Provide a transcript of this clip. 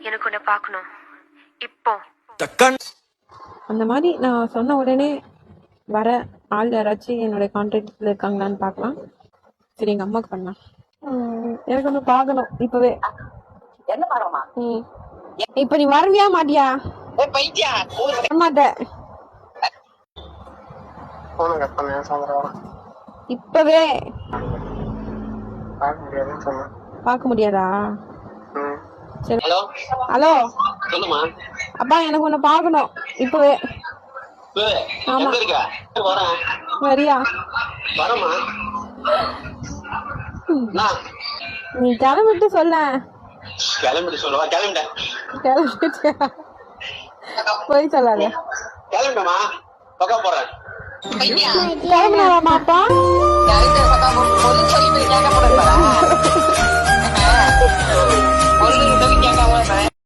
எனக்கு உன்னை பார்க்கணும் இப்போ. அந்த மாதிரி நான் சொன்ன உடனே வர ஆள் யாராச்சும் என்னோட கான்டாக்ட்ல இருக்காங்களான்னு பார்க்கலாம். சரி, எங்க அம்மாவுக்கு பண்ணலாம். எனக்கு ஒண்ணு பார்க்கணும் இப்பவே. என்ன பாருமா? இப்ப நீ வரவியா மாட்டியா? பைத்தியா மாட்டேன். இப்பவே பார்க்க முடியாதா? சரி. ஹலோ, சொல்லுமா. அப்பா எனக்கு ஒண்ணு பார்க்கணும் இப்பவே. ஆமா, வரியா? வரமா நீ கிளம்பிட்டு சொல்ல. கிளம்பிட்டு சொல்லவா? கிளம்பிட்டேன். கிளம்பிட்டியா? போய் சொல்லாத. கிளம்பிட்டமா பக்கா போறேன். கிளம்பினாராமா அப்பா? சொல்லி கேட்க